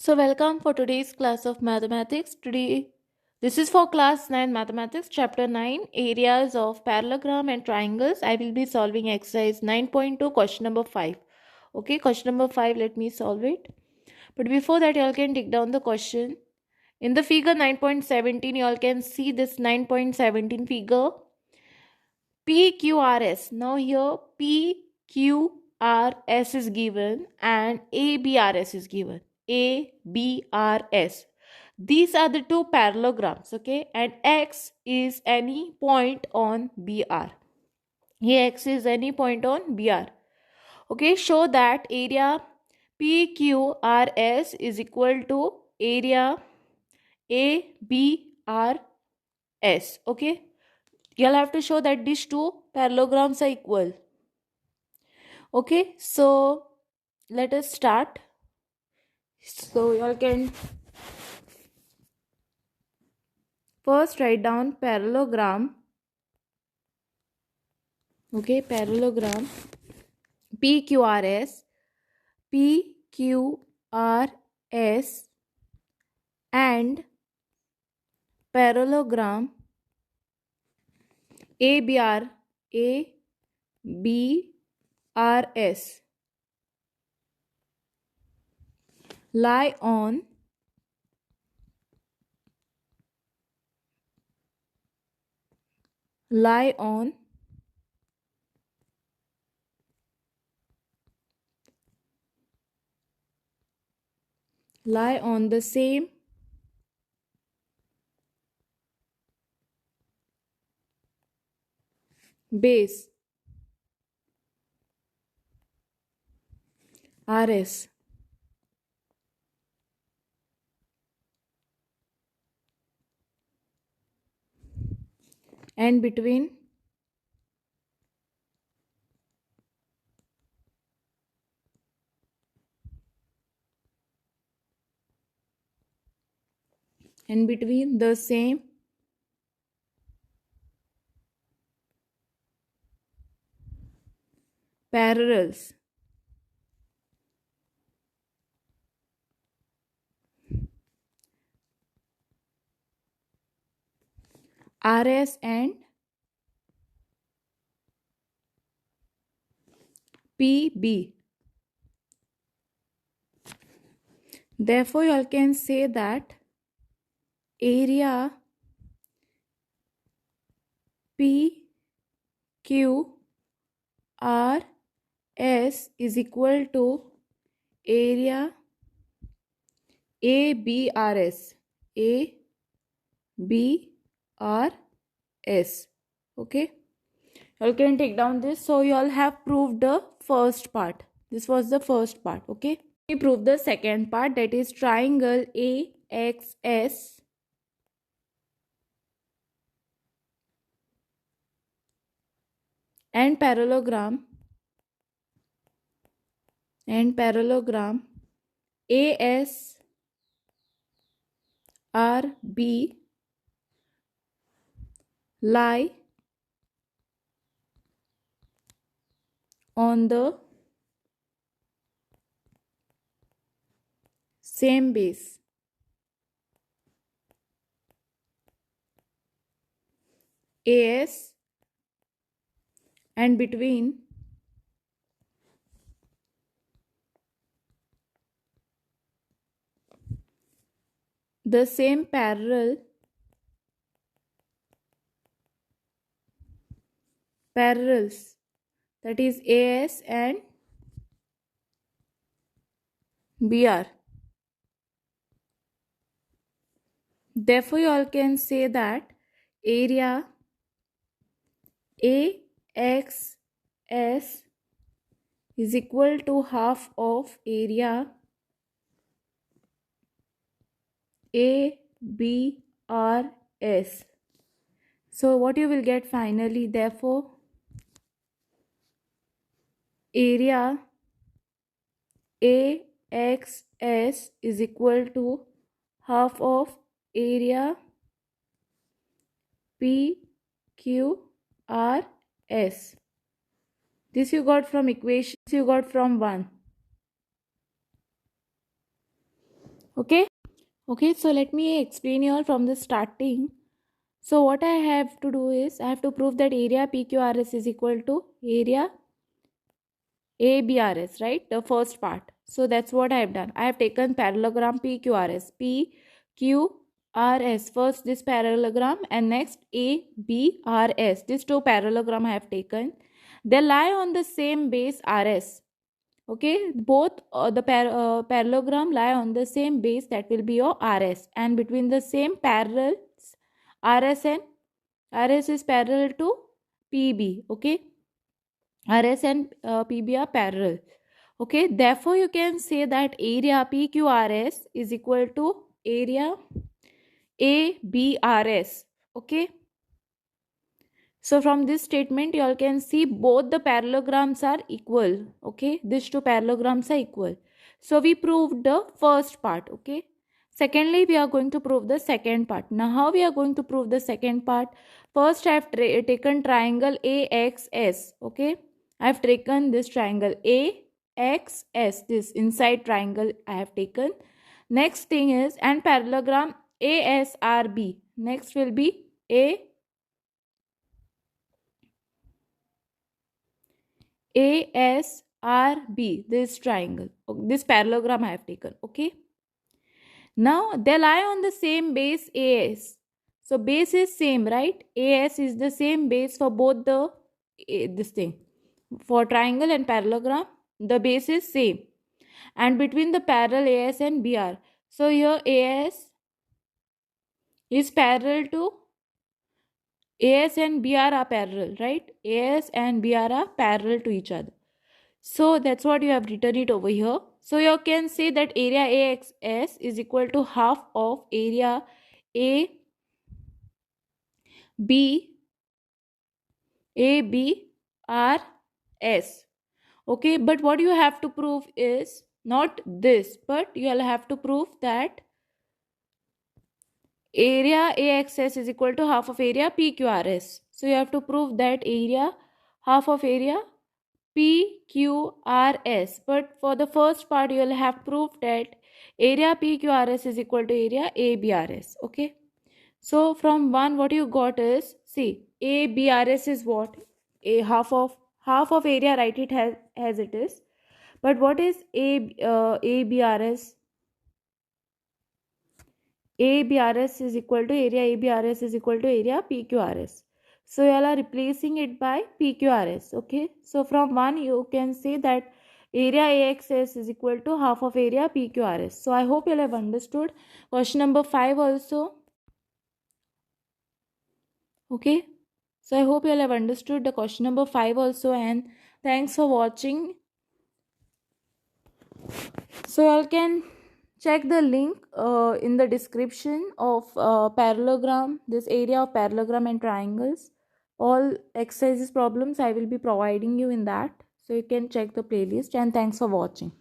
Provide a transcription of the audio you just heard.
So, welcome for today's class of mathematics. Today, this is for class 9 mathematics, chapter 9, areas of parallelogram and triangles. I will be solving exercise 9.2, question number 5. Okay, question number 5, let me solve it. But before that, you all can take down the question. In the figure 9.17, you all can see this 9.17 figure PQRS. Now, here PQRS is given and ABRS is given. ABRS. These are the two parallelograms, okay? And X is any point on BR. Here X is any point on BR. Okay, show that area PQRS is equal to area ABRS. Okay, you'll have to show that these two parallelograms are equal. Okay, so let us start. So y'all can first write down parallelogram. Okay, parallelogram PQRS, PQRS and parallelogram ABR, ABRS lie on the same base RS. And between the same parallels RS and PB. Therefore, you all can say that area PQRS is equal to area ABRS. ABRS. Okay. You all can take down this. So you all have proved the first part. This was the first part. Okay. We prove the second part, that is triangle AXS and parallelogram ASRB lie on the same base. AS and between the same parallels, that is AS and BR. Therefore, you all can say that area AXS is equal to half of area ABRS. So what you will get finally, therefore area AXS is equal to half of area PQRS. This you got from equation, you got from 1. Okay. Okay, so let me explain you all from the starting. So what I have to do is I have to prove that area PQRS is equal to area ABRS, right? The first part. So that's what I have done. I have taken parallelogram PQRS. PQRS. First this parallelogram and next ABRS. These two parallelogram I have taken. They lie on the same base RS. Okay, both the parallelogram lie on the same base, that will be your RS, and between the same parallels RS and RS is parallel to PB. Okay, RS and PB are parallel. Okay, therefore you can say that area PQRS is equal to area ABRS. Okay, so from this statement you all can see both the parallelograms are equal. Okay, these two parallelograms are equal. So we proved the first part. Okay, secondly we are going to prove the second part. Now how we are going to prove the second part? First I have taken triangle AXS. Okay, I have taken this triangle AXS, this inside triangle I have taken. Next thing is, and parallelogram ASRB. Next will be ASRB, this triangle, this parallelogram I have taken. Okay, now they lie on the same base AS. So base is same, right? AS is the same base for both the this thing. For triangle and parallelogram, the base is same, and between the parallel AS and BR. So here AS is parallel to AS and BR are parallel, right? AS and BR are parallel to each other. So that's what you have written it over here. So you can say that area AXS is equal to half of area ABRS. Okay, but what you have to prove is not this, but you will have to prove that area AXS is equal to half of area PQRS. So you have to prove that area half of area PQRS. But for the first part, you will have proof that area PQRS is equal to area ABRS. Okay. So from one, what you got is, see, ABRS is what? A half of area, write it as it is. But what is ABRS? ABRS is equal to area ABRS is equal to area PQRS. So you all are replacing it by PQRS. Okay. So from one you can say that area AXS is equal to half of area PQRS. So I hope you all have understood. Question number 5 also. Okay. So I hope you all have understood the question number 5 also, and thanks for watching. So you all can check the link in the description of parallelogram, this area of parallelogram and triangles. All exercises problems I will be providing you in that. So you can check the playlist, and thanks for watching.